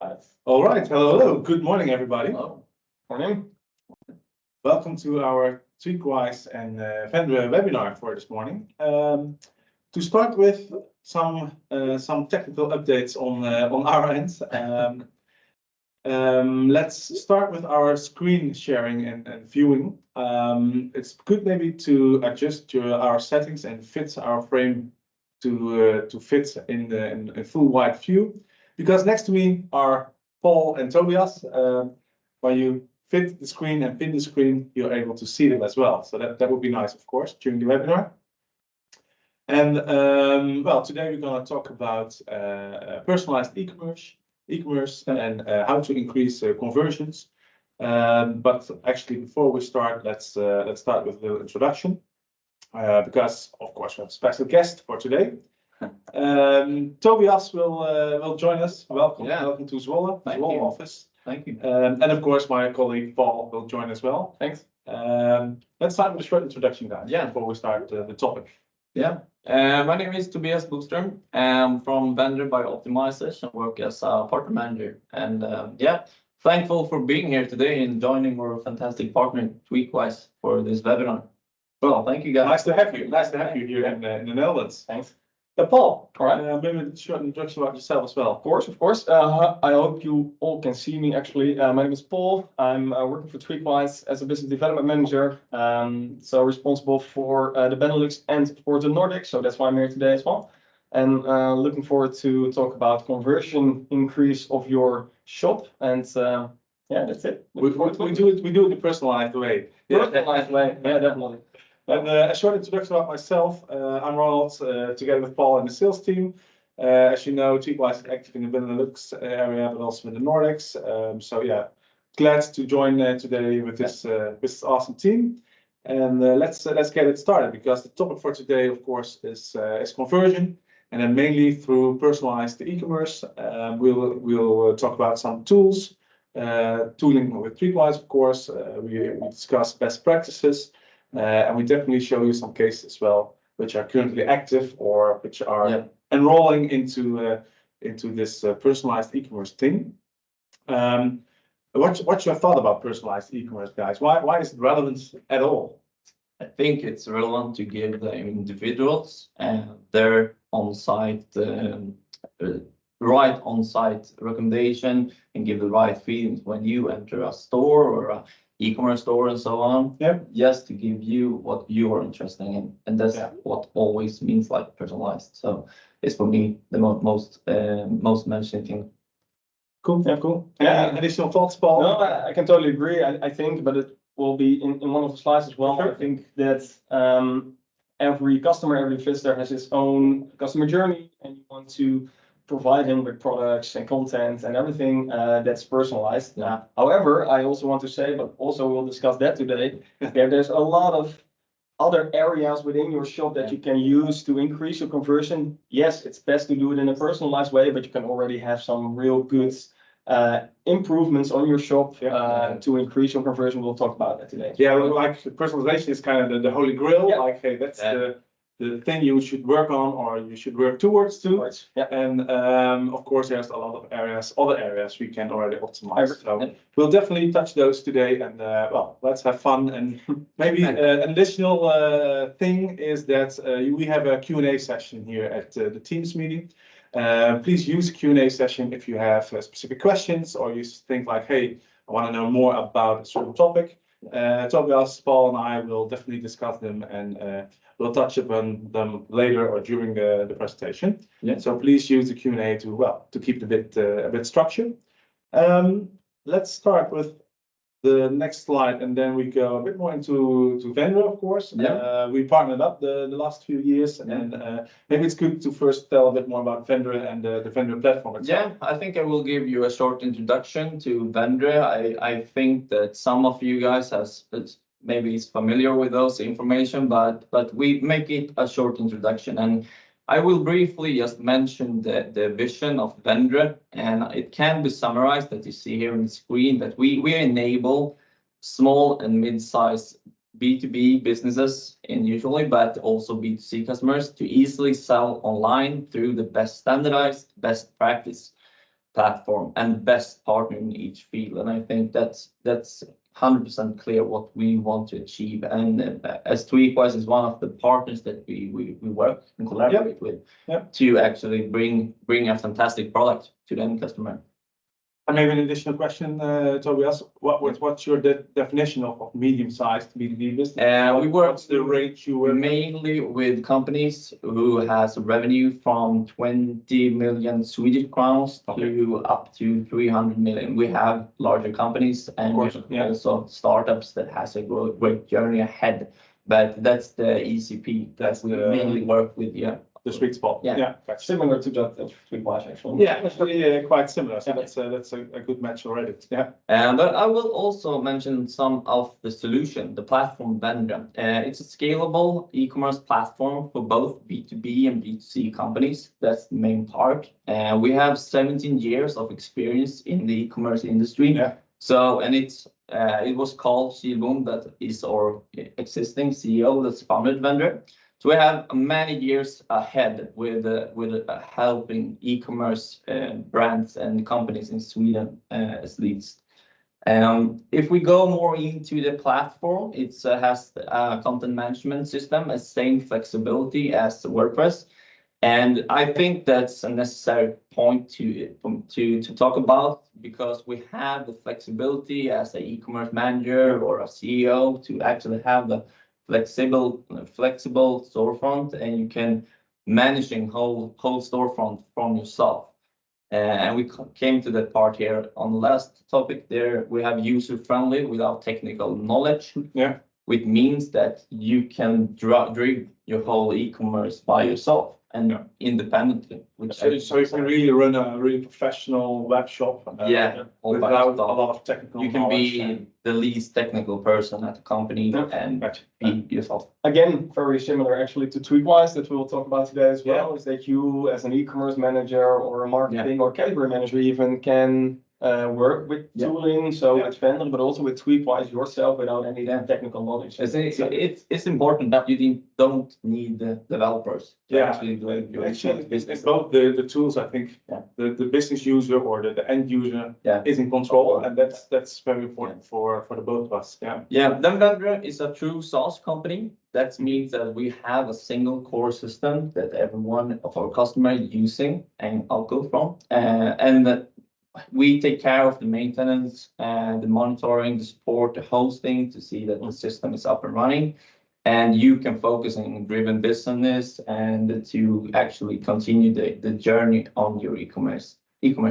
All right. Hello. Good morning, everybody. Hello. Morning. Welcome to our Tweakwise and Vendre webinar for this morning. To start with some technical updates on our end. Let's start with our screen sharing and viewing. It's good maybe to adjust our settings and fit our frame to fit in full wide view. Because next to me are Paul and Tobias. When you fit the screen and pin the screen, you're able to see them as well. So that would be nice, of course, during the webinar. And well, today we're going to talk about personalized e-commerce and how to increase conversions. But actually, before we start, let's start with a little introduction. Because of course we have a special guest for today. Tobias will join us. Welcome, welcome to Zwolle, Zwolle office. Thank you. And of course, my colleague Paul will join as well. Thanks. Let's start with a short introduction, guys. Yeah. Before we start the topic. Yeah. My name is Tobias Bogström. I'm from Vendre by Optimizers and work as a partner manager. And yeah, thankful for being here today and joining our fantastic partner Tweakwise for this webinar. Well, thank you guys. Nice to have you. Nice to have you here in the Netherlands. Thanks. Paul, All right. maybe a short introduction about yourself as well. Of course. I hope you all can see me actually. My name is Paul. I'm working for Tweakwise as a business development manager. So responsible for the Benelux and for the Nordics. So that's why I'm here today as well. And looking forward to talk about conversion increase of your shop. And yeah, that's it. We do it the personalized way. Personalized way. Yeah, definitely. And a short introduction about myself. I'm Ronald, together with Paul and the sales team. As you know, Tweakwise is active in the Benelux area, but also in the Nordics. So yeah, glad to join today with this awesome team. And let's get it started, because the topic for today, of course, is conversion, and then mainly through personalized e-commerce. We'll talk about some tools, tooling with Tweakwise, of course. We discuss best practices. And we definitely show you some cases as well, which are currently active or which are enrolling into this personalized e-commerce thing. What's your thought about personalized e-commerce, guys? Why is it relevant at all? I think it's relevant to give the individuals their on-site, right on-site recommendation and give the right feelings when you enter a store or a e-commerce store and so on. Yeah. Just to give you what you are interested in, and that's what always means like personalized. So it's for me the most mentioned thing. Cool. Yeah, cool. Yeah. Additional thoughts, Paul? No, I can totally agree. I think, but it will be in one of the slides as well. Sure. I think that every customer, every visitor has his own customer journey, and you want to provide him with products and content and everything that's personalized. Yeah. However, I also want to say, but also we'll discuss that today, there's a lot of other areas within your shop that you can use to increase your conversion. Yes, it's best to do it in a personalized way, but you can already have some real good improvements on your shop to increase your conversion. We'll talk about that today. Yeah, like personalization is kind of the holy grail. Yeah. Like, hey, that's the thing you should work on, or you should work towards to. Yeah. And of course, there's a lot of other areas we can already optimize. So we'll definitely touch those today. And well, let's have fun. And maybe an additional thing is that we have a Q&A session here at the Teams meeting. Please use the Q&A session if you have specific questions, or you think like, hey, I want to know more about a certain topic. Tobias, Paul, and I will definitely discuss them, and we'll touch upon them later or during the presentation. Yeah. So please use the Q&A to keep it a bit structured. Let's start with the next slide, and then we go a bit more into Vendre, of course. Yeah. We partnered up the last few years, and maybe it's good to first tell a bit more about Vendre and the Vendre platform itself. Yeah, I think I will give you a short introduction to Vendre. I think that some of you guys maybe is familiar with those information, but we make it a short introduction, and I will briefly just mention the vision of Vendre, and it can be summarized that you see here on the screen that we enable small and mid-sized B2B businesses usually, but also B2C customers to easily sell online through the best standardized best practice. platform and best partner in each field. And I think that's 100% clear what we want to achieve. And as Tweakwise is one of the partners that we work and collaborate with to actually bring a fantastic product to the end customer. And maybe an additional question, Tobias, what's your definition of medium-sized B2B business? We work What's the range you work mainly with companies who has revenue from 20 million Swedish crowns to up to 300 million. We have larger companies and also startups that has a great journey ahead. But that's the ECP that we mainly work with. The sweet spot. Yeah. Similar to that Tweakwise actually. Yeah, actually quite similar. So that's a good match already. Yeah. But I will also mention some of the solution, the platform Vendre. It's a scalable e-commerce platform for both B2B and B2C companies. That's the main part. We have 17 years of experience in the e-commerce industry. Yeah. So, and it was called Silbom, that is our existing CEO that's founded Vendre. So we have many years ahead with helping e-commerce brands and companies in Sweden at least. If we go more into the platform, it has a content management system, the same flexibility as WordPress. And I think that's a necessary point to talk about, because we have the flexibility as an e-commerce manager or a CEO to actually have the flexible storefront, and you can managing whole storefront from yourself. And we came to that part here on the last topic. There we have user friendly without technical knowledge. Yeah. Which means that you can drive your whole e-commerce by yourself and independently. So you can really run a really professional web shop. Without a lot of technical knowledge. You can be the least technical person at the company and be yourself. Again, very similar actually to Tweakwise that we'll talk about today as well, is that you as an e-commerce manager or a marketing or category manager even can work with tooling, so with Vendre, but also with Tweakwise yourself without any technical knowledge. It's important that you don't need the developers to actually do it. It's both the tools, I think. The business user or the end user is in control, and that's very important for the both of us. Then Vendre is a true SaaS company. That means that we have a single core system that every one of our customers using, and I'll go from, and that we take care of the maintenance and the monitoring, the support, the hosting to see that the system is up and running, and you can focus on driven business and to actually continue the journey on your e-commerce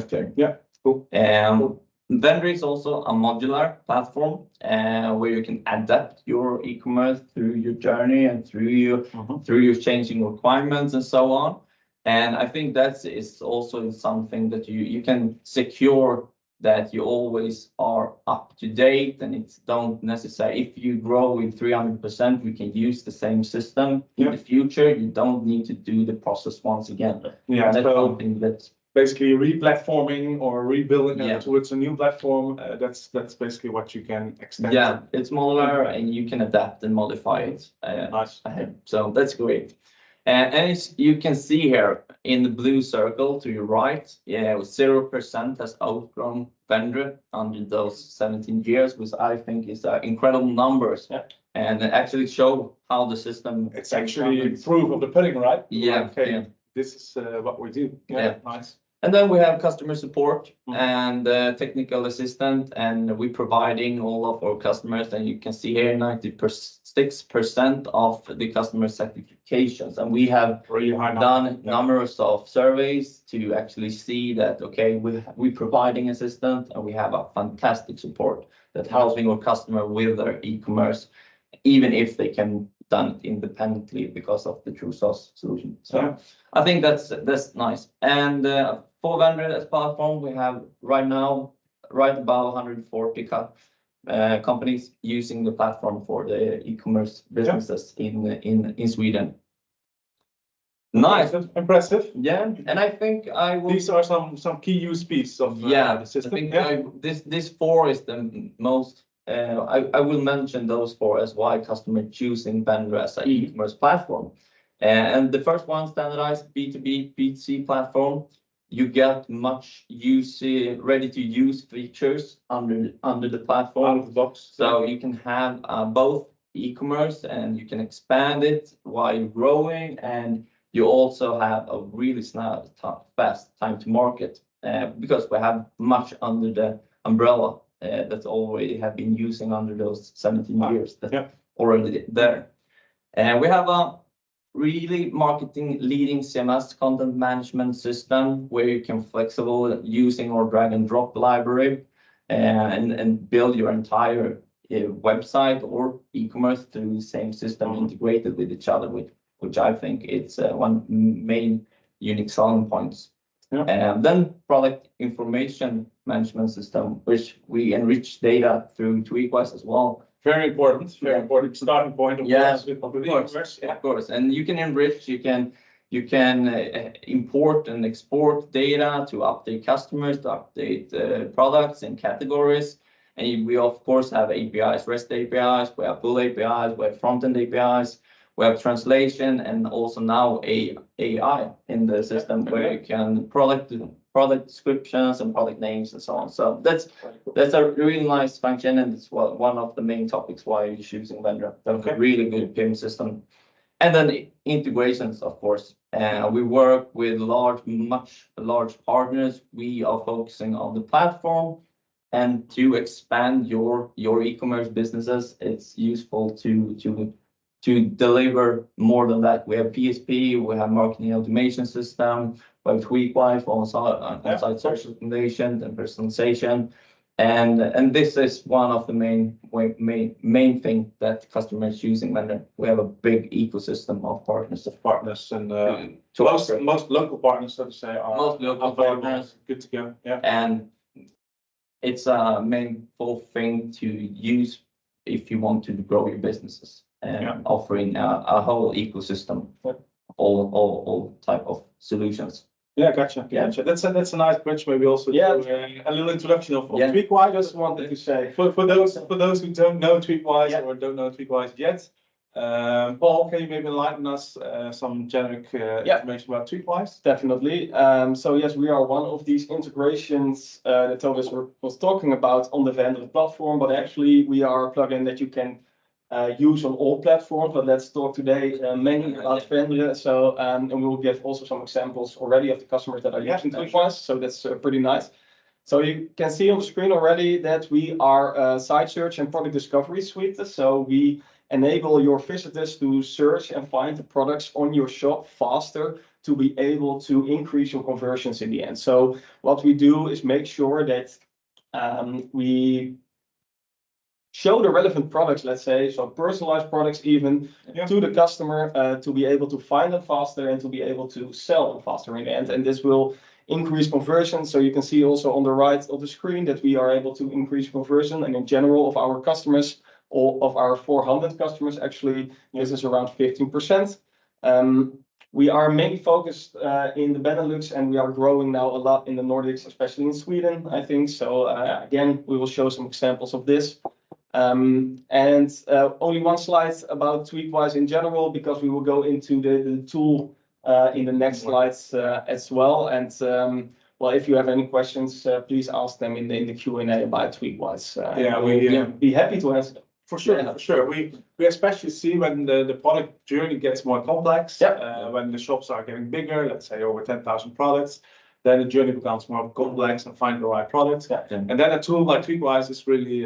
journey. Yeah, cool. Vendre is also a modular platform where you can adapt your e-commerce through your journey and through your changing requirements and so on. And I think that is also something that you can secure that you always are up to date, and it's don't necessarily, if you grow with 300%, we can use the same system in the future. You don't need to do the process once again. Yeah, that's something that's basically re-platforming or rebuilding towards a new platform. That's basically what you can extend. Yeah, it's modular and you can adapt and modify it. Nice. So that's great. And as you can see here in the blue circle to your right, 0% has outgrown Vendre under those 17 years, which I think is incredible numbers. And actually show how the system. It's actually proof of the pudding, right? Yeah. Okay. This is what we do. Yeah. Nice. And then we have customer support and technical assistant, and we're providing all of our customers, and you can see here 96% of the customer certifications. And we have really high done numbers of surveys to actually see that, okay, we're providing assistance and we have a fantastic support that helping our customer with their e-commerce, even if they can done it independently because of the true SaaS solution. So I think that's nice. And for Vendre as platform, we have right now about 140 companies using the platform for the e-commerce businesses in Sweden. Nice. Impressive. Yeah, and I think These are some key USPs of the system. I think this 4 is the most. I will mention those 4 as why customer choosing Vendre as an e-commerce platform. And the first one, standardized B2B, B2C platform. you get much ready-to-use features under the platform. Out of the box. So you can have both e-commerce and you can expand it while you're growing, and you also have a really fast time to market because we have much under the umbrella that already have been using under those 17 years that already there. And we have a really marketing leading CMS content management system where you can flexible using our drag and drop library and build your entire website or e-commerce through the same system integrated with each other, which I think it's one main unique selling points. And then product information management system, which we enrich data through Tweakwise as well. Very important starting point of course, with e-commerce. Of course, and you can enrich, you can import and export data to update customers, to update products and categories. And we of course have APIs, REST APIs, we have full APIs, we have front-end APIs, we have translation, and also now AI in the system where you can product descriptions and product names and so on. So that's a really nice function, and it's one of the main topics why you're choosing Vendre. That's a really good PIM system. And then integrations, of course. We work with large partners. We are focusing on the platform, and to expand your e-commerce businesses, it's useful to deliver more than that. We have PSP, we have marketing automation system, we have Tweakwise, also on-site search recommendation and personalization. And this is one of the main thing that customers using Vendre. We have a big ecosystem of partners. And most local partners, so to say, are most local partners. Good to go. Yeah. And it's a main full thing to use if you want to grow your businesses, and offering a whole ecosystem, all type of solutions. Yeah, gotcha. That's a nice bridge. Maybe also a little introduction of Tweakwise. I just wanted to say for those who don't know Tweakwise or don't know Tweakwise yet, Paul, can you maybe enlighten us some generic information about Tweakwise? Definitely. So yes, we are one of these integrations that Tobias was talking about on the Vendre platform, but actually we are a plugin that you can use on all platforms. But let's talk today mainly about Vendre. So and we will give also some examples already of the customers that are using Tweakwise. So that's pretty nice. So you can see on the screen already that we are a site search and product discovery suite. So we enable your visitors to search and find the products on your shop faster to be able to increase your conversions in the end. So what we do is make sure that we show the relevant products, let's say, so personalized products even to the customer to be able to find them faster and to be able to sell them faster in the end. And this will increase conversion. So you can see also on the right of the screen that we are able to increase conversion, and in general of our customers, all of our 400 customers, actually, this is around 15%. We are mainly focused in the Benelux, and we are growing now a lot in the Nordics, especially in Sweden, I think. So again, we will show some examples of this. Only one slide about Tweakwise in general, because we will go into the tool in the next slides as well. And well, if you have any questions, please ask them in the Q&A about Tweakwise. We'll be happy to answer them. For sure. We especially see when the product journey gets more complex, when the shops are getting bigger, let's say over 10,000 products, then the journey becomes more complex and find the right product. And then a tool like Tweakwise is really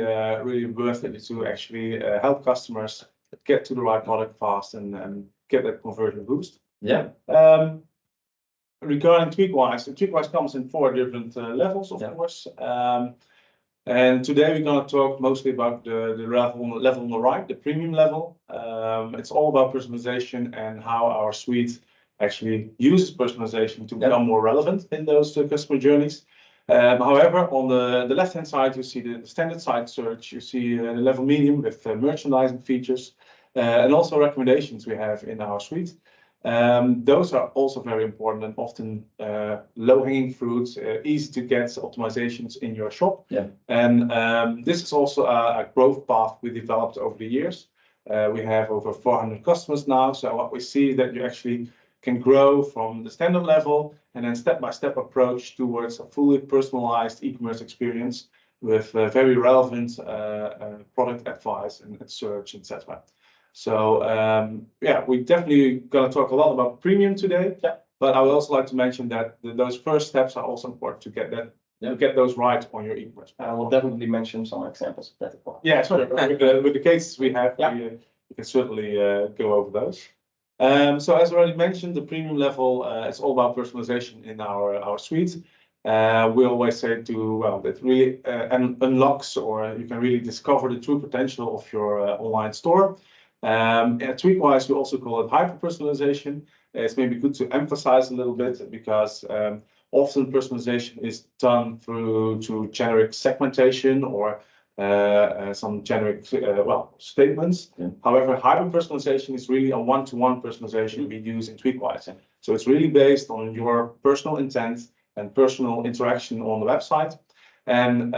worth it to actually help customers get to the right product fast and get that conversion boost. Regarding Tweakwise comes in 4 different levels, of course. And today we're going to talk mostly about the level on the right, the premium level. It's all about personalization and how our suite actually uses personalization to become more relevant in those customer journeys. However, on the left-hand side, you see the standard site search, you see the level medium with merchandising features, and also recommendations we have in our suite. Those are also very important and often low-hanging fruits, easy to get optimizations in your shop. And this is also a growth path we developed over the years. We have over 400 customers now. So what we see is that you actually can grow from the standard level and then step-by-step approach towards a fully personalized e-commerce experience with very relevant product advice and search, etc. So yeah, we definitely gonna talk a lot about premium today. Yeah. But I would also like to mention that those first steps are also important to get that to get those right on your e-commerce. I will definitely mention some examples of that as well. Yeah, so with the cases we have, we can certainly go over those. So as already mentioned, the premium level is all about personalization in our suite. We always say that really unlocks, or you can really discover the true potential of your online store. At Tweakwise, we also call it hyper personalization. It's maybe good to emphasize a little bit because often personalization is done through generic segmentation or some generic statements. Yeah. However, hyper personalization is really a one-to-one personalization we use in Tweakwise. So it's really based on your personal intent and personal interaction on the website. And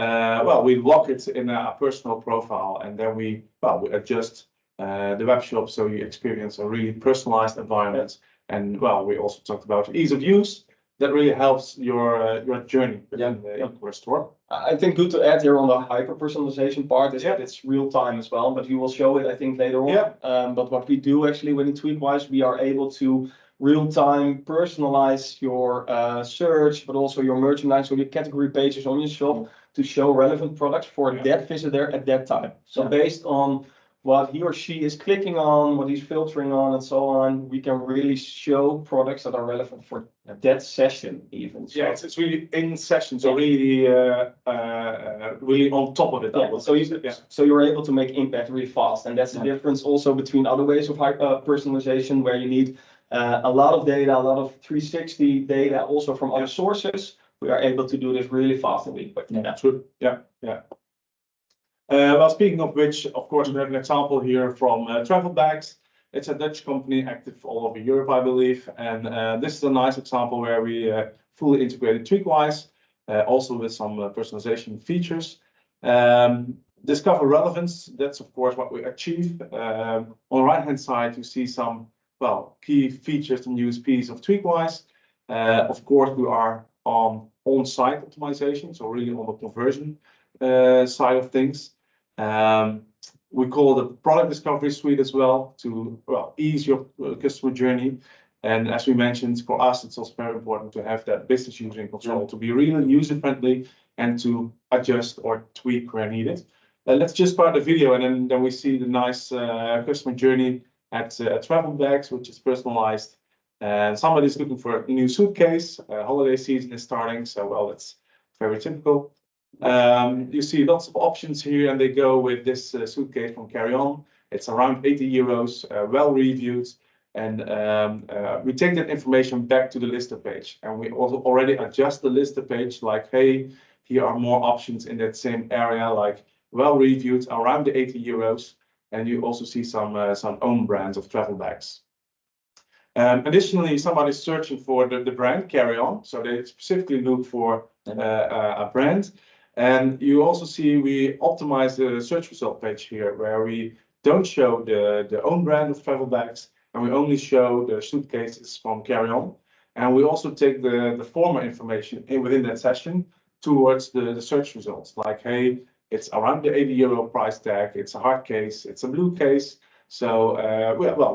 we lock it in a personal profile, and then we adjust the web shop so you experience a really personalized environment. And we also talked about ease of use. That really helps your journey within the e-commerce store. I think good to add here on the hyper personalization part is that it's real time as well, but we will show it, I think, later on. Yeah. But what we do actually within Tweakwise, we are able to real time personalize your search, but also your merchandise, so your category pages on your shop to show relevant products for that visitor at that time. So based on what he or she is clicking on, what he's filtering on, and so on, we can really show products that are relevant for that session even. So, yeah, it's really in session, so really really on top of it. So you're able to make impact really fast, and that's the difference also between other ways of personalization, where you need a lot of data, a lot of 360 data also from other sources. We are able to do this really fast and really quick. Yeah, true. Yeah. Well, speaking of which, of course, we have an example here from Travel Bags. It's a Dutch company active all over Europe, I believe. And this is a nice example where we fully integrated Tweakwise, also with some personalization features. Discover relevance, that's of course what we achieve. On the right-hand side, you see some, key features and USPs of Tweakwise. Of course, we are on-site optimization, so really on the conversion side of things. We call the product discovery suite as well to ease your customer journey. And as we mentioned, for us, it's also very important to have that business user in control to be really user friendly and to adjust or tweak where needed. Let's just start the video, and then we see the nice customer journey at Travel Bags, which is personalized. And somebody's looking for a new suitcase. Holiday season is starting, so that's very typical. You see lots of options here, and they go with this suitcase from Carry On. It's around 80 euros, well reviewed, and we take that information back to the lister page, and we also already adjust the lister page, like, hey, here are more options in that same area, like well reviewed, around the 80 euros, and you also see some own brands of travel bags. Additionally, somebody's searching for the brand Carry On, so they specifically look for a brand. And you also see we optimize the search result page here, where we don't show the own brand of travel bags, and we only show the suitcases from Carry On. And we also take the former information within that session towards the search results, like, hey, it's around the 80 euro price tag, it's a hard case, it's a blue case. So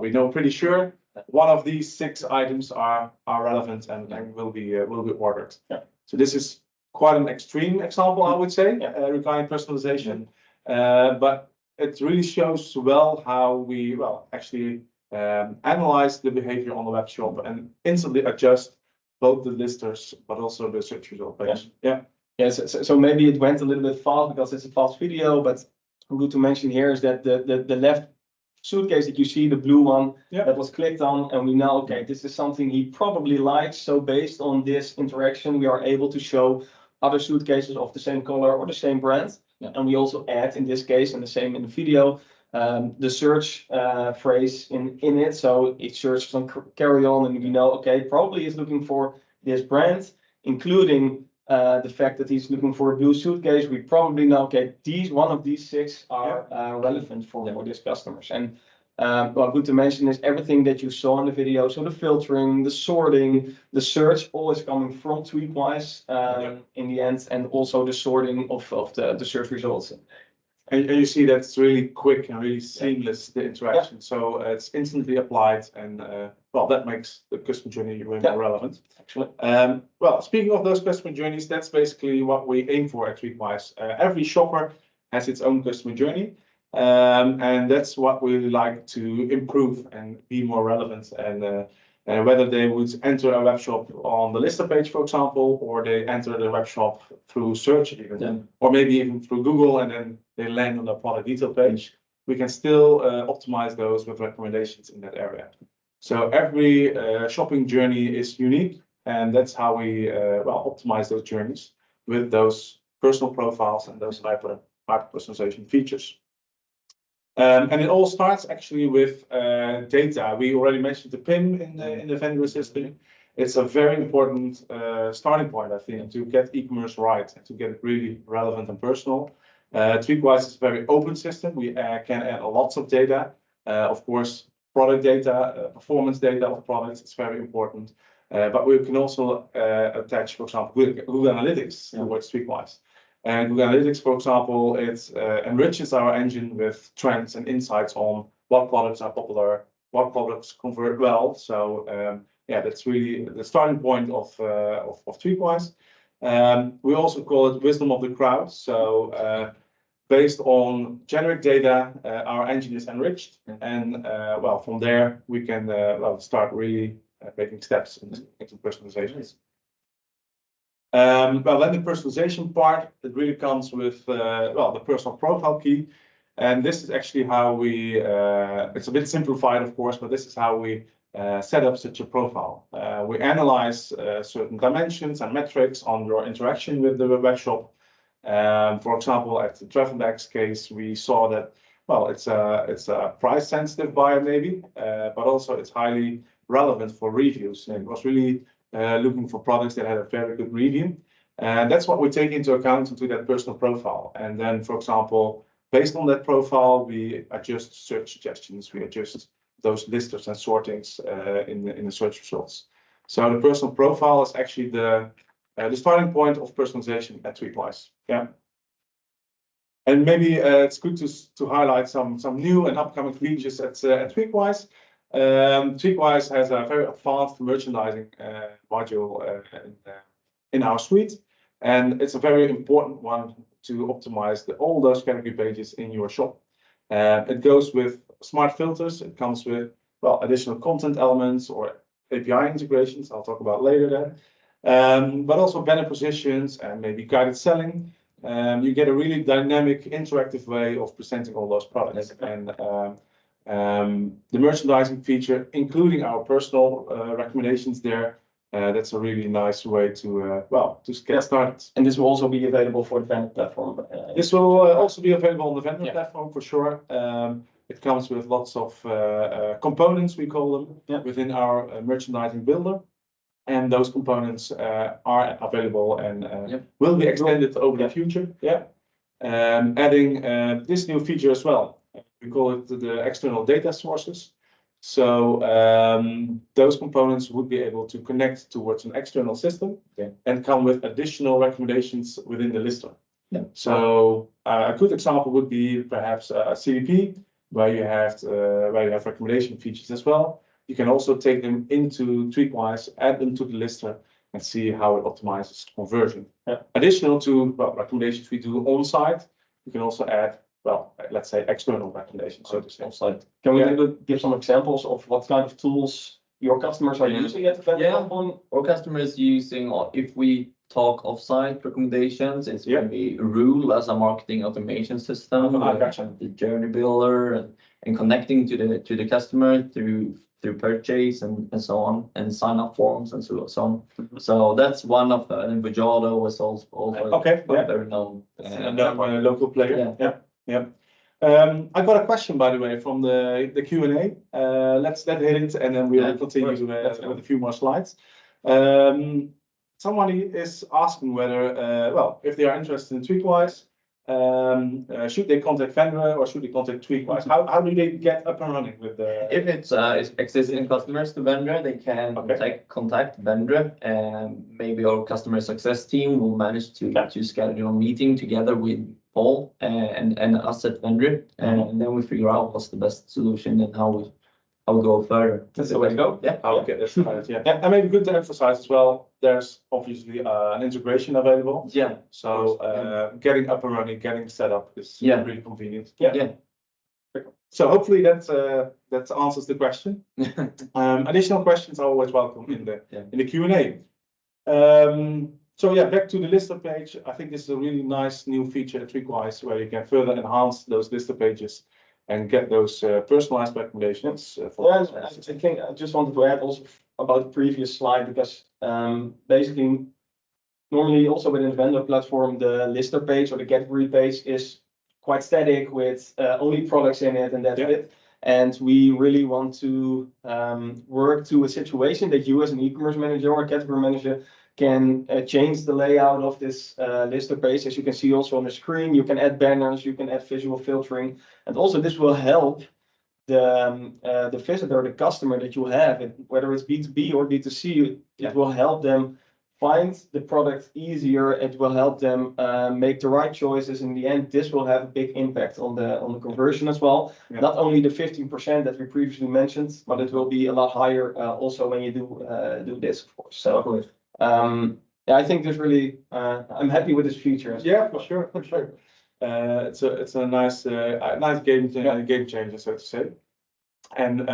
we know pretty sure one of these 6 items are relevant and will be ordered. Yeah. So this is quite an extreme example, I would say, regarding personalization. But it really shows well how we actually analyze the behavior on the web shop and instantly adjust both the listers but also the search result page. So maybe it went a little bit fast because it's a fast video, but good to mention here is that the left suitcase that you see, the blue one that was clicked on, and we know, okay, this is something he probably likes. So based on this interaction, we are able to show other suitcases of the same color or the same brand. And we also add, in this case, and the same in the video, the search phrase in it. So it searches on Carry On, and we know, okay, probably he's looking for this brand, including the fact that he's looking for a blue suitcase. We probably know, okay, one of these 6 are relevant for these customers. And Well, good to mention is everything that you saw in the video. So the filtering, the sorting, the search, all is coming from Tweakwise in the end, and also the sorting of the search results. And you see that's really quick and really seamless, the interaction. So it's instantly applied, and well, that makes the customer journey really more relevant. Actually. Well, speaking of those customer journeys, that's basically what we aim for at Tweakwise. Every shopper has its own customer journey, and that's what we like to improve and be more relevant. And whether they would enter a web shop on the lister page, for example, or they enter the web shop through search even, or maybe even through Google, and then they land on the product detail page, we can still optimize those with recommendations in that area. So every shopping journey is unique, and that's how we well, optimize those journeys with those personal profiles and those hyper personalization features. And it all starts actually with data. We already mentioned the PIM in the Vendre system. It's a very important starting point, I think, to get e-commerce right and to get it really relevant and personal. Tweakwise is a very open system. We can add lots of data. Of course, product data, performance data of products is very important. But we can also attach, for example, Google Analytics towards Tweakwise. And Google Analytics, for example, it enriches our engine with trends and insights on what products are popular, what products convert well. So yeah, that's really the starting point of Tweakwise. We also call it wisdom of the crowd. So based on generic data, our engine is enriched, and well, from there we can well, start really making steps into personalizations. Well, then the personalization part, it really comes with well, the personal profile key, and this is actually how we. It's a bit simplified, of course, but this is how we set up such a profile. We analyze certain dimensions and metrics on your interaction with the web shop. For example, at the travel bags case, we saw that, well, it's a price sensitive buyer maybe, but also it's highly relevant for reviews. And it was really looking for products that had a very good review. And that's what we take into account into that personal profile. And then, for example, based on that profile, we adjust search suggestions, we adjust those listers and sortings in the search results. So the personal profile is actually the starting point of personalization at Tweakwise. Yeah. And maybe it's good to highlight some new and upcoming features at Tweakwise. Tweakwise has a very advanced merchandising module in our suite, and it's a very important one to optimize all those category pages in your shop. It goes with smart filters. It comes with, well, additional content elements or API integrations. I'll talk about later then. But also banner positions and maybe guided selling. You get a really dynamic, interactive way of presenting all those products. And the merchandising feature, including our personal recommendations there, that's a really nice way to, well, to get started. And this will also be available for the Vendre platform. This will also be available on the Vendre platform for sure. It comes with lots of components, we call them, within our merchandising builder. And those components are available and will be extended over the future. Yeah. Adding this new feature as well. We call it the external data sources. So those components would be able to connect towards an external system and come with additional recommendations within the lister. So a good example would be perhaps a CDP where you have recommendation features as well. You can also take them into Tweakwise, add them to the lister, and see how it optimizes conversion. Additional to recommendations we do on site, you can also add, well, let's say external recommendations. So to say. Can we maybe give some examples of what kind of tools your customers are using at the Vendre platform? Our customers using, if we talk offsite recommendations, it's maybe Rule as a marketing automation system, the journey builder, and connecting to the customer through purchase and so on, and sign up forms and so on. So that's one of and Vajado was also very known. Local player. I got a question, by the way, from the Q&A. Let's hit it, and then we'll continue with a few more slides. Somebody is asking whether, well, if they are interested in Tweakwise, Should they contact Vendre or should they contact Tweakwise? How do they get up and running with the? If it's existing customers to Vendre, they can contact Vendre, and maybe our customer success team will manage to schedule a meeting together with Paul and us at Vendre, and then we figure out what's the best solution and how we go further. That's the way to go. Yeah. Okay, that's right. Yeah, and maybe good to emphasize as well. There's obviously an integration available. Yeah. So getting up and running, getting set up is really convenient. Yeah. So hopefully that answers the question. Additional questions are always welcome in the Q&A. So yeah, back to the lister page. I think this is a really nice new feature at Tweakwise where you can further enhance those lister pages and get those personalized recommendations. I think I just wanted to add also about the previous slide, because basically normally also within the Vendre platform, the lister page or the category page is quite static with only products in it and that's it. And we really want to work to a situation that you as an e-commerce manager or category manager can change the layout of this lister page. As you can see also on the screen, you can add banners, you can add visual filtering, and also this will help the visitor, the customer that you have, whether it's B2B or B2C, it will help them find the product easier. It will help them make the right choices. In the end, this will have a big impact on the conversion as well. Not only the 15% that we previously mentioned, but it will be a lot higher also when you do this, of course. So I think there's really I'm happy with this feature. Yeah, for sure. It's a nice game changer, so to say. And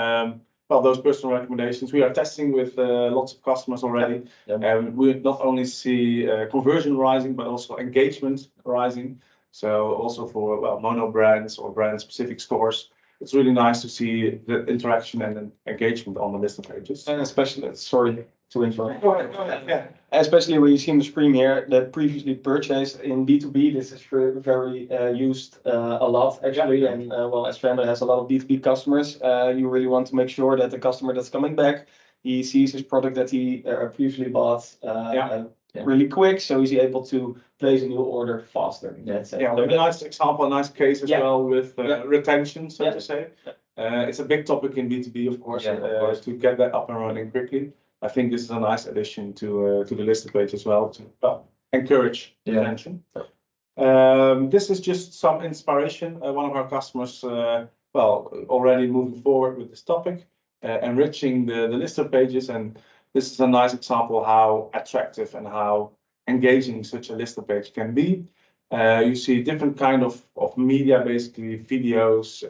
well, those personal recommendations we are testing with lots of customers already. And we not only see conversion rising, but also engagement rising. So also for mono brands or brand specific stores, it's really nice to see the interaction and engagement on the lister pages. And especially, sorry to interrupt. Go ahead. Yeah. Especially when you see on the screen here that previously purchased in B2B, this is very used a lot actually. And well, as Vendre has a lot of B2B customers, you really want to make sure that the customer that's coming back, he sees his product that he previously bought really quick, so he's able to place a new order faster. That's a nice example, a nice case as well with retention, so to say. It's a big topic in B2B, of course, to get that up and running quickly. I think this is a nice addition to the lister page as well to encourage retention. This is just some inspiration. One of our customers, already moving forward with this topic, enriching the lister pages, and this is a nice example of how attractive and how engaging such a lister page can be. You see different kind of media, basically videos,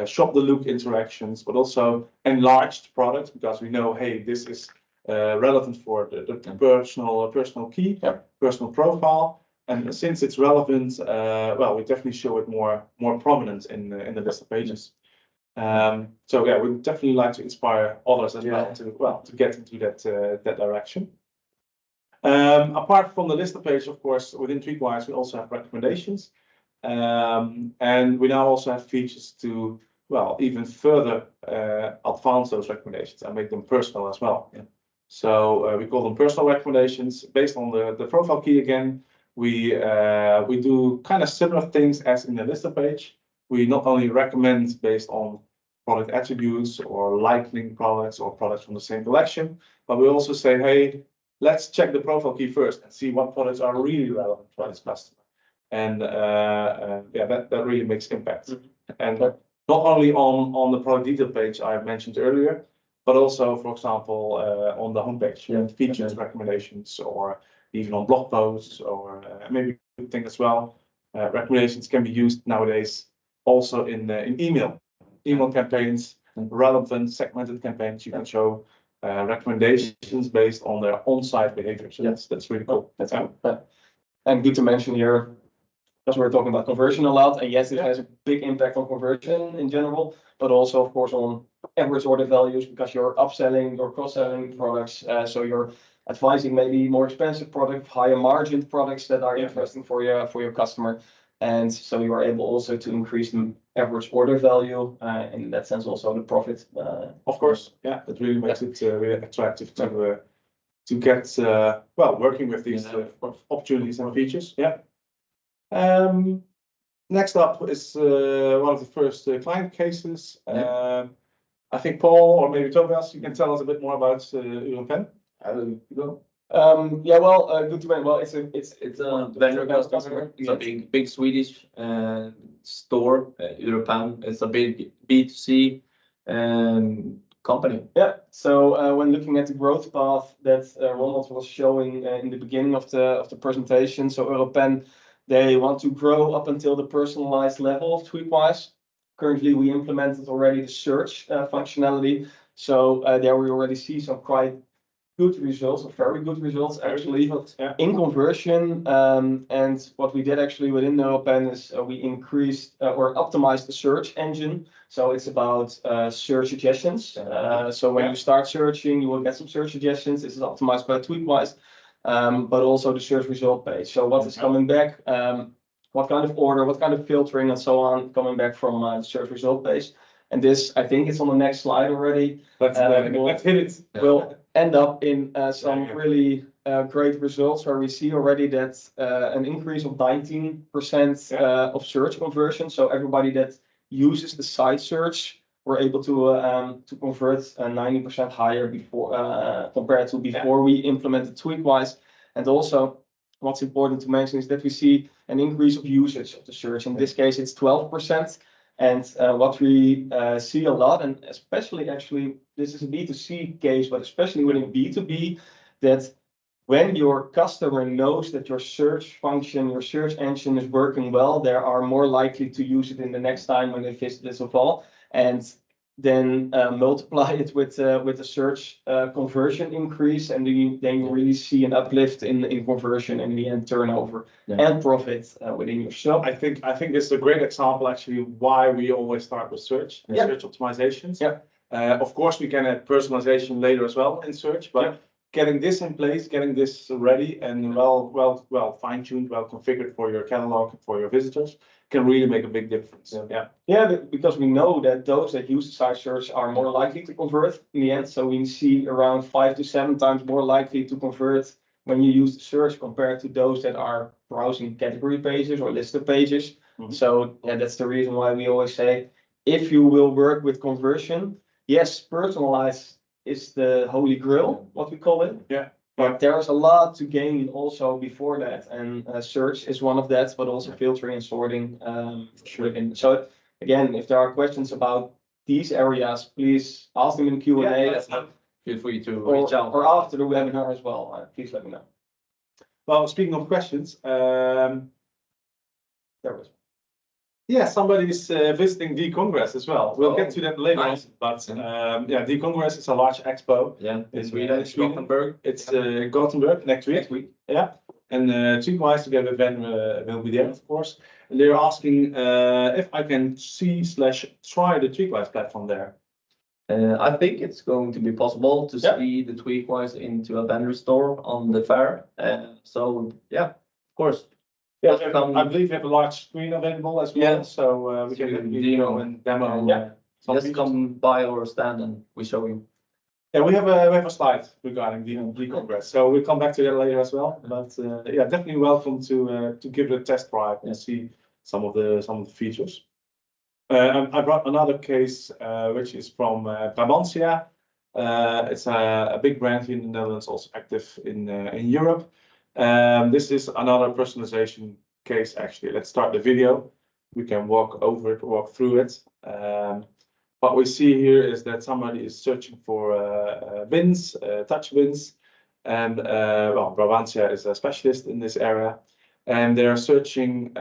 shop the look interactions, but also enlarged products, because we know, hey, this is relevant for the personal key, personal profile, and since it's relevant, we definitely show it more prominent in the lister pages. So yeah, we definitely like to inspire others as well to get into that direction. Apart from the lister page, of course, within Tweakwise, we also have recommendations. And we now also have features to, even further advance those recommendations and make them personal as well. So we call them personal recommendations based on the profile key again. We do kind of similar things as in the lister page. We not only recommend based on product attributes or liking products or products from the same collection, but we also say, hey, let's check the profile key first and see what products are really relevant for this customer. And that really makes impact. And not only on the product detail page I mentioned earlier, but also, for example, on the homepage, features, recommendations, or even on blog posts, or maybe a good thing as well. Recommendations can be used nowadays also in email campaigns, relevant segmented campaigns. You can show recommendations based on their on-site behavior. So that's really cool. That's cool. And good to mention here, because we're talking about conversion a lot, and yes, it has a big impact on conversion in general, but also, of course, on average order values, because you're upselling or cross-selling products. So you're advising maybe more expensive product, higher margin products that are interesting for your customer. And so you are able also to increase the average order value, in that sense also the profit. Of course, it really makes it really attractive to get working with these opportunities and features. Next up is one of the first client cases. I think Paul or maybe Tobias, you can tell us a bit more about Europen. Yeah, well, good to know. Well, it's a Vendre customer. It's a big Swedish store. Europen. It's a big B2C company. Yeah. So when looking at the growth path that Ronald was showing in the beginning of the presentation, so Europen, they want to grow up until the personalized level of Tweakwise. Currently, we implemented already the search functionality. So there we already see some quite good results, or very good results actually, in conversion. And what we did actually within Europen is we increased or optimized the search engine. So it's about search suggestions. So when you start searching, you will get some search suggestions. This is optimized by Tweakwise, but also the search result page. So what is coming back, what kind of order, what kind of filtering and so on coming back from the search result page. And this, I think it's on the next slide already. Let's hit it. We'll end up in some really great results where we see already that an increase of 19% of search conversion. So everybody that uses the site search, we're able to convert 90% higher before compared to before we implemented Tweakwise. And also, what's important to mention is that we see an increase of usage of the search. In this case, it's 12%. And what we see a lot, and especially actually, this is a B2C case, but especially within B2B, that when your customer knows that your search function, your search engine is working well, they are more likely to use it in the next time when they visit this of all, and then multiply it with the search conversion increase, and then you really see an uplift in conversion and in the end turnover and profit within your shop. I think this is a great example actually why we always start with search and search optimizations. Of course, we can add personalization later as well in search, but getting this in place, getting this ready and well fine-tuned, well configured for your catalog, for your visitors, can really make a big difference. Yeah, because we know that those that use the site search are more likely to convert in the end. So we see around 5 to 7 times more likely to convert when you use the search compared to those that are browsing category pages or listed pages. So that's the reason why we always say, if you will work with conversion, yes, personalize is the holy grail, what we call it. But there's a lot to gain also before that, and search is one of that, but also filtering and sorting. So again, if there are questions about these areas, please ask them in the Q&A. Feel free to reach out. Or after the webinar as well. Please let me know. Well, speaking of questions, there was. Yeah, somebody's visiting D-Congress as well. We'll get to that later on. But D-Congress is a large expo. In Sweden. Gothenburg. It's Gothenburg next week. Yeah. And Tweakwise together with Vendre will be there, of course. And they're asking if I can see/try the Tweakwise platform there. I think it's going to be possible to see the Tweakwise into a Vendre store on the fair. So of course. Yeah, I believe we have a large screen available as well, so we can video and demo. Just come by our stand and we show you. Yeah, we have a slide regarding the Congress, so we'll come back to that later as well. But definitely welcome to give it a test drive and see some of the features. I brought another case which is from Brabantia. It's a big brand here in the Netherlands, also active in Europe. This is another personalization case actually. Let's start the video. We can walk through it. What we see here is that somebody is searching for bins, touch bins, and Brabantia is a specialist in this area, and they are searching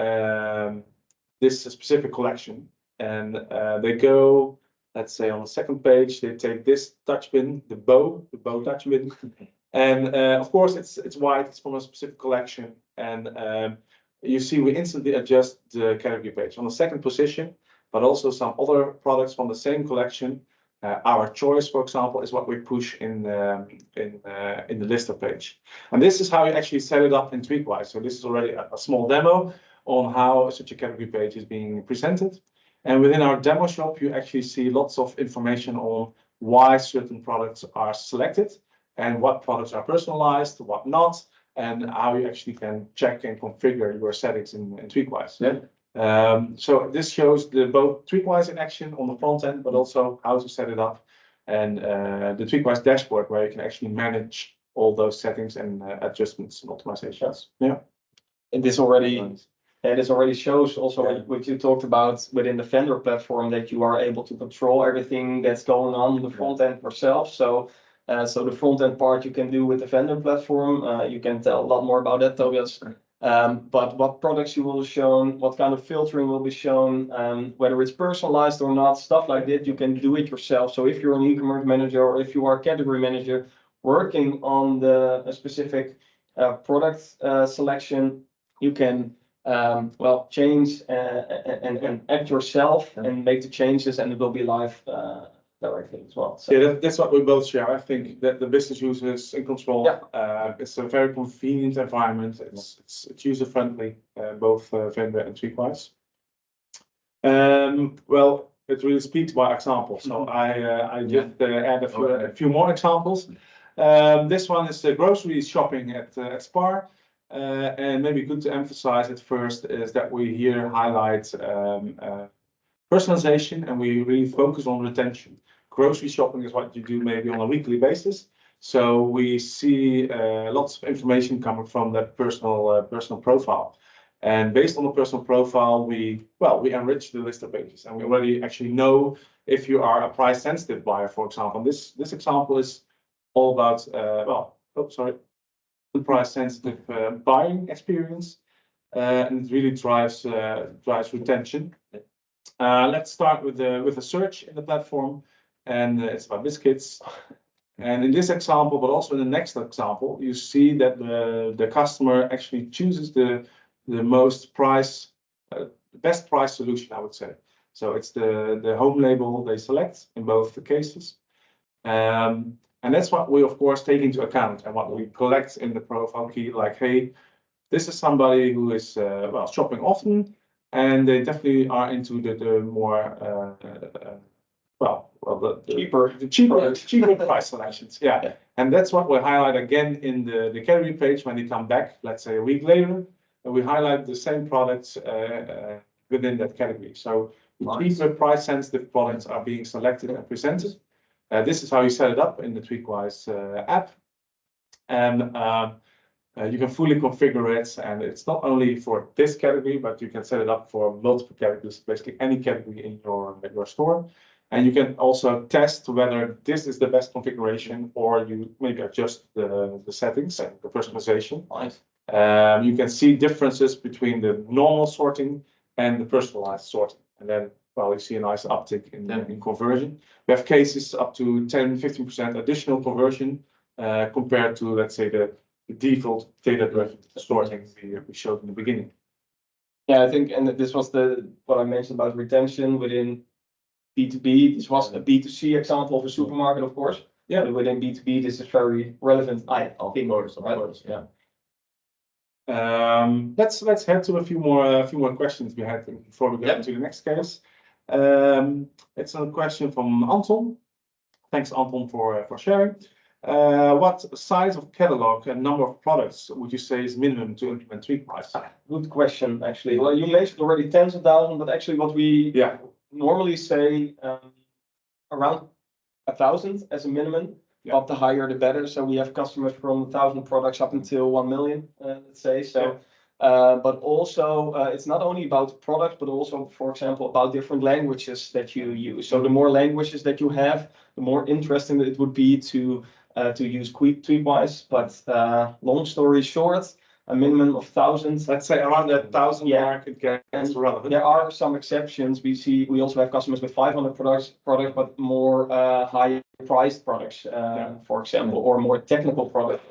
this specific collection, and they go, let's say on the second page, they take this touch bin, the bow touch bin. And of course, it's white, it's from a specific collection. And you see we instantly adjust the category page on the second position, but also some other products from the same collection. Our choice, for example, is what we push in the lister page. And this is how you actually set it up in Tweakwise. So this is already a small demo on how such a category page is being presented. And within our demo shop, you actually see lots of information on why certain products are selected, and what products are personalized, what not, and how you actually can check and configure your settings in Tweakwise. Yeah. So this shows both Tweakwise in action on the front end, but also how to set it up, and the Tweakwise dashboard where you can actually manage all those settings and adjustments and optimizations. Yeah. And this already shows also what you talked about within the Vendre platform, that you are able to control everything that's going on in the front end yourself. So the front end part you can do with the Vendre platform. You can tell a lot more about that, Tobias. But what products you will show, what kind of filtering will be shown, whether it's personalized or not, stuff like that, you can do it yourself. So if you're an e-commerce manager or if you are a category manager working on a specific product selection, you can change and act yourself and make the changes, and it will be live directly as well. So. Yeah, that's what we both share. I think that the business user is in control. Yeah. It's a very convenient environment. It's user friendly, both Vendre and Tweakwise. Well, it really speaks by example. So I just add a few more examples. This one is the grocery shopping at Spar. And maybe good to emphasize at first is that we here highlight personalization, and we really focus on retention. Grocery shopping is what you do maybe on a weekly basis. So we see lots of information coming from that personal profile. And based on the personal profile, we enrich the list of pages, and we already actually know if you are a price sensitive buyer, for example. This example is all about, the price sensitive buying experience, and it really drives retention. Let's start with a search in the platform, and it's about biscuits. And in this example, but also in the next example, you see that the customer actually chooses the best price solution, I would say. So it's the home label they select in both the cases. And that's what we, of course, take into account, and what we collect in the profile key, like, hey, this is somebody who is shopping often, and they definitely are into the more cheaper price selections. Yeah. And that's what we highlight again in the category page when they come back, let's say a week later, and we highlight the same products within that category. So cheaper price sensitive products are being selected and presented. This is how you set it up in the Tweakwise app, and you can fully configure it. And it's not only for this category, but you can set it up for multiple categories, basically any category in your store. And you can also test whether this is the best configuration, or you maybe adjust the settings and the personalization. Nice. You can see differences between the normal sorting and the personalized sorting, and then you see a nice uptick in conversion. We have cases up to 10-15% additional conversion compared to, let's say, the default data-driven sorting we showed in the beginning. Yeah, I think, and this was what I mentioned about retention within B2B. This was a B2C example of a supermarket, of course. Yeah. But within B2B, this is very relevant. Of course, yeah. Let's head to a few more questions we had before we go into the next case. It's a question from Anton. Thanks, Anton, for sharing. What size of catalog and number of products would you say is minimum to implement Tweakwise? Good question, actually. Well, you mentioned already tens of thousands, but actually what we normally say around 1,000 as a minimum. But the higher the better. So we have customers from 1,000 products up until 1 million, let's say. So, but also it's not only about products, but also, for example, about different languages that you use. So the more languages that you have, the more interesting it would be to use Tweakwise. But long story short, a minimum of 1,000. Let's say around that 1,000 mark, it gets relevant. There are some exceptions. We also have customers with 500 products, but more high priced products, for example, or more technical products.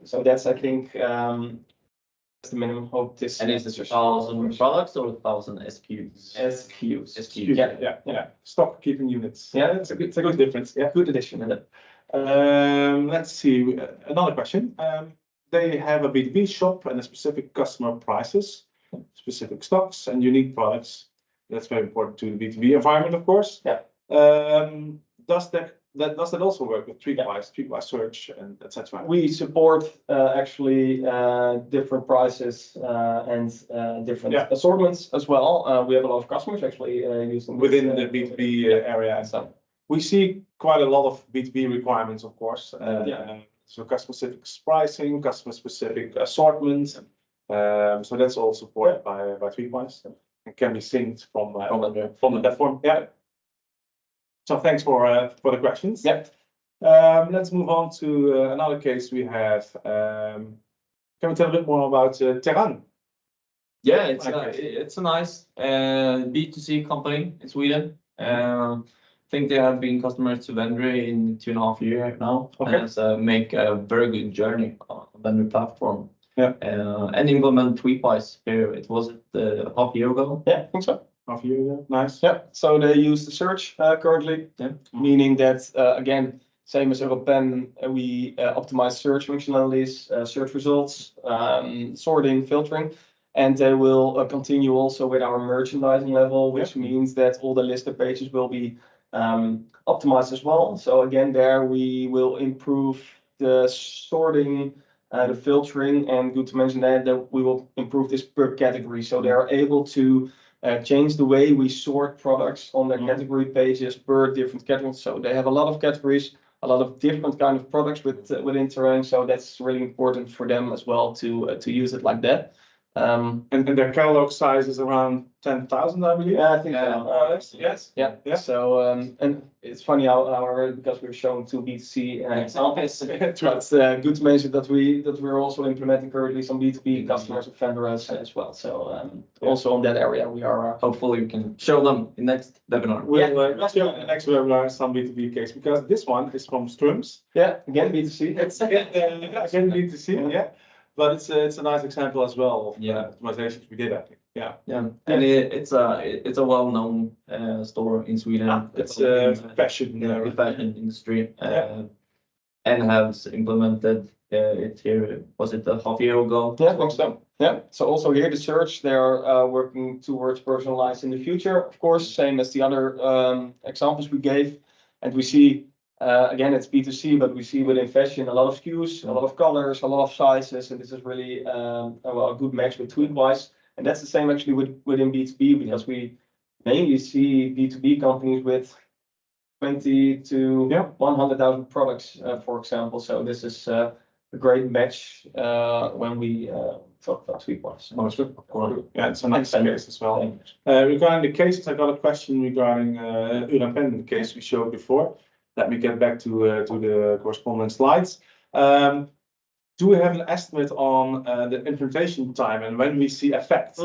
So that's, I think, that's the minimum of this. And is it 1,000 products or 1,000 SKUs? SKUs. Yeah. Stock keeping units. Yeah, it's a good difference. Yeah, good addition. Let's see, another question. They have a B2B shop and a specific customer prices, specific stocks and unique products. That's very important to the B2B environment, of course. Yeah. Does does that also work with Tweakwise, Tweakwise search and etc.? We support actually different prices and different assortments as well. We have a lot of customers actually using Within the B2B area. So we see quite a lot of B2B requirements, of course. So customer-specific pricing, customer-specific assortments. So that's all supported by Tweakwise and can be synced from the platform. Yeah. So thanks for the questions. Yep. Let's move on to another case we have. Can we tell a bit more about Terran? Yeah, it's a nice B2C company in Sweden. I think they have been customers to Vendre in 2.5 years now. Okay. And make a very good journey on the Vendre platform. Yeah. And implement Tweakwise here. It was half a year ago. Yeah, I think so. Half a year ago. Nice. Yeah, so they use the search currently, meaning that again, same as Europen, we optimize search functionalities, search results, sorting, filtering, and they will continue also with our merchandising level, which means that all the listed pages will be optimized as well. So again, there we will improve the sorting, the filtering, and good to mention that we will improve this per category. So they are able to change the way we sort products on their category pages per different categories. So they have a lot of categories, a lot of different kind of products within Terran. So that's really important for them as well to use it like that. And their catalog size is around 10,000, I believe. Yeah, I think so. Yes. Yeah. So and it's funny how because we're showing two B2C examples. But good to mention that we're also implementing currently some B2B customers of Vendre as well. So also on that area we are. Hopefully we can show them in next webinar. We'll show in the next webinar some B2B case because this one is from Strums. Yeah, again B2C. It's again B2C. Yeah. But it's a nice example as well of optimizations we did, I think. Yeah. Yeah, and it's a well-known store in Sweden. It's fashion industry, and has implemented it here. Was it a half year ago? Yeah, I think so. Yeah. So also here the search, they are working towards personalized in the future, of course, same as the other examples we gave, and we see. Again, it's B2C, but we see within fashion a lot of SKUs, a lot of colors, a lot of sizes, and this is really a good match with Tweakwise. And that's the same actually within B2B because we mainly see B2B companies with 20 to 100,000 products, for example. So this is a great match when we talk about Tweakwise. Yeah, it's a nice case as well. Regarding the cases, I got a question regarding Europen, the case we showed before. Let me get back to the corresponding slides. Do we have an estimate on the implementation time and when we see effects?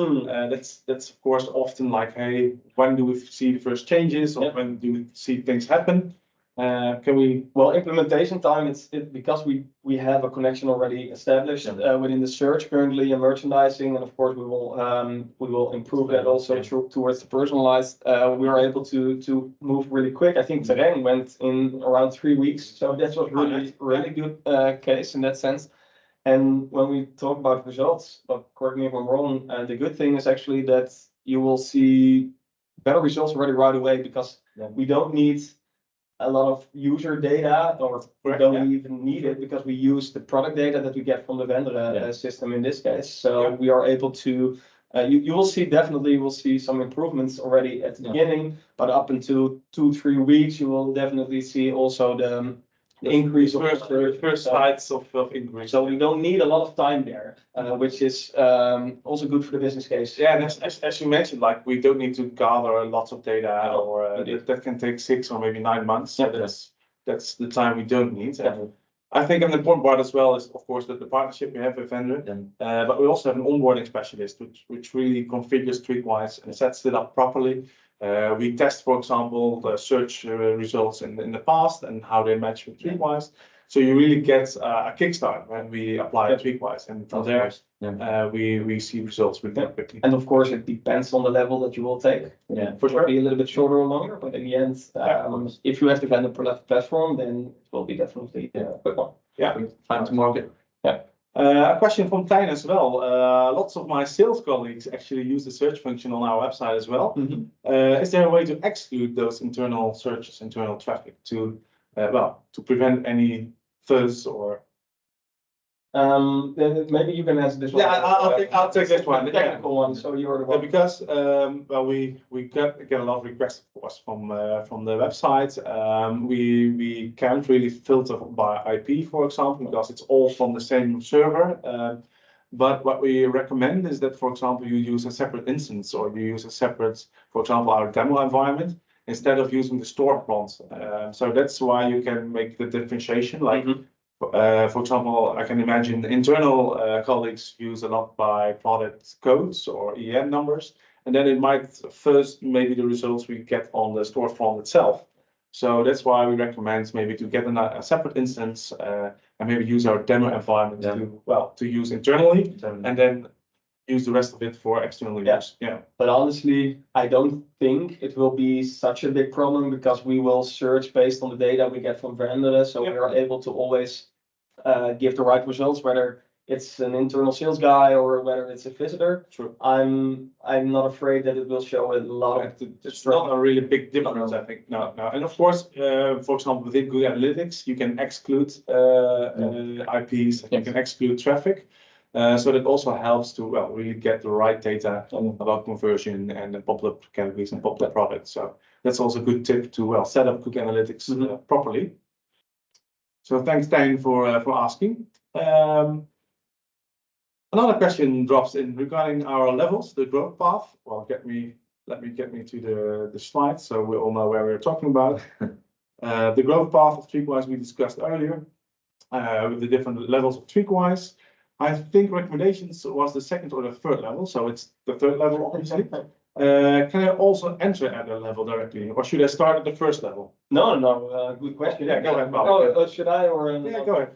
That's of course often like, hey, when do we see the first changes or when do we see things happen? Can we? Well, implementation time, it's because we have a connection already established within the search currently and merchandising, and of course we will improve that also towards the personalized. We are able to move really quick. I think Terran went in around 3 weeks, so that was really good case in that sense. And when we talk about results, but correct me if I'm wrong, the good thing is actually that you will see better results already right away because we don't need a lot of user data, or we don't even need it because we use the product data that we get from the Vendre system in this case. So we are able to, you will see some improvements already at the beginning, but up until 2-3 weeks, you will definitely see also the increase of first sides of increase. So we don't need a lot of time there, which is also good for the business case. Yeah, and as you mentioned, like we don't need to gather lots of data, or that can take 6 or maybe 9 months. So that's the time we don't need. And I think an important part as well is, of course, that the partnership we have with Vendre, but we also have an onboarding specialist which really configures Tweakwise and sets it up properly. We test, for example, the search results in the past and how they match with Tweakwise. So you really get a kickstart when we apply Tweakwise, and from there we see results really quickly. And of course, it depends on the level that you will take. Yeah, for sure. Be a little bit shorter or longer, but in the end, if you have to find a platform, then it will be definitely a quick one. Yeah, time to market. Yeah. A question from Tijn as well. Lots of my sales colleagues actually use the search function on our website as well. Is there a way to exclude those internal searches, internal traffic, to well, to prevent any fuzz or. Then maybe you can answer this one. Yeah, I'll take this one. The technical one, so you're the one. Because well, we get a lot of requests, of course, from the website. We can't really filter by IP, for example, because it's all from the same server. But what we recommend is that, for example, you use a separate instance or you use a separate, for example, our demo environment instead of using the storefront. So that's why you can make the differentiation. Like, for example, I can imagine internal colleagues use a lot by product codes or EN numbers, and then it might first maybe the results we get on the storefront itself. So that's why we recommend maybe to get a separate instance and maybe use our demo environment to use internally, and then use the rest of it for external use. Yeah. But honestly, I don't think it will be such a big problem because we will search based on the data we get from Vendre, so we are able to always give the right results, whether it's an internal sales guy or whether it's a visitor. True. I'm not afraid that it will show a lot of. It's not a really big difference, I think. No. And of course, for example, within Google Analytics, you can exclude IPs, you can exclude traffic. So that also helps to really get the right data about conversion and the popular categories and popular products. So that's also a good tip to set up Google Analytics properly. So thanks, Dan, for asking. Another question drops in regarding our levels, the growth path. Well, let me get me to the slide so we all know where we're talking about. The growth path of Tweakwise we discussed earlier with the different levels of Tweakwise. I think recommendations was the second or the third level, so it's the third level, obviously. Can I also enter at a level directly, or should I start at the first level? No, good question. Yeah, go ahead, Bob. Should I or? Yeah, go ahead.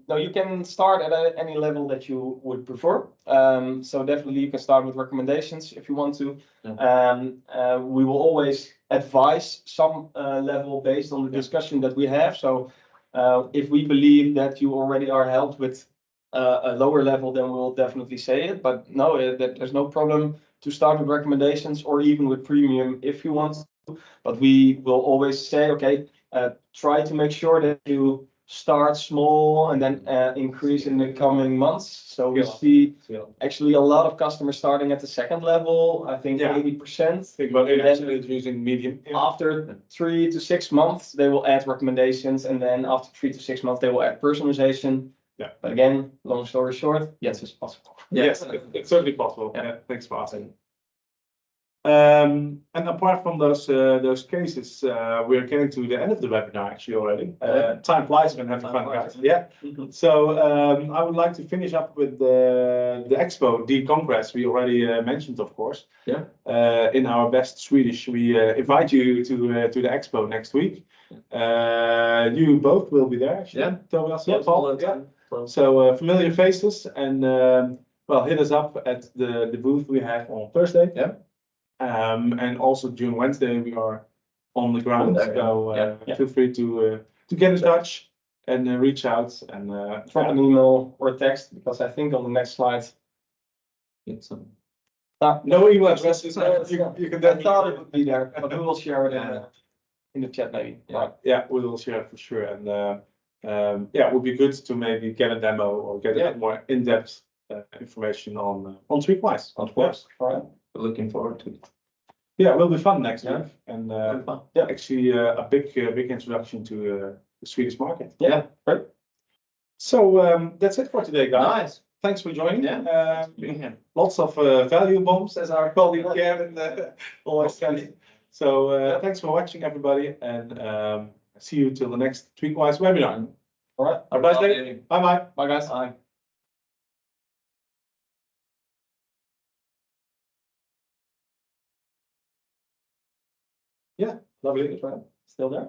No, you can start at any level that you would prefer. So definitely you can start with recommendations if you want to. We will always advise some level based on the discussion that we have. So if we believe that you already are helped with a lower level, then we'll definitely say it. But no, there's no problem to start with recommendations or even with premium if you want to. But we will always say, okay, try to make sure that you start small and then increase in the coming months. So we see actually a lot of customers starting at the second level. I think 80%. Think about 80% is using medium. After 3 to 6 months, they will add recommendations, and then after 3 to 6 months, they will add personalization. But again, long story short, yes, it's possible. Yes, it's certainly possible. Yeah, thanks for asking. And apart from those cases, we're getting to the end of the webinar actually already. Time flies when having fun, guys. Yeah. So I would like to finish up with the expo, the Congress. We already mentioned, of course. Yeah. In our best Swedish, we invite you to the expo next week. You both will be there, actually. Yeah. Tobias, Paul. Yeah. So familiar faces, and hit us up at the booth we have on Thursday. Yeah. And also during Wednesday we are on the ground. So feel free to get in touch and reach out and drop an email or text, because I think on the next slide it's no email addresses. You can I thought it would be there, but we will share it in the chat maybe. Yeah, we will share it for sure. And it would be good to maybe get a demo or get a bit more in-depth information on Tweakwise. Of course. All right. Looking forward to it. Yeah, it will be fun next week, and actually a big introduction to the Swedish market. Yeah, right. So that's it for today, guys. Nice. Thanks for joining. Yeah. Lots of value bombs, as our colleague Kevin always says. So thanks for watching, everybody, and see you till the next Tweakwise webinar. All right. Have a nice day. Bye-bye. Bye, guys. Bye. Yeah, lovely. Still there?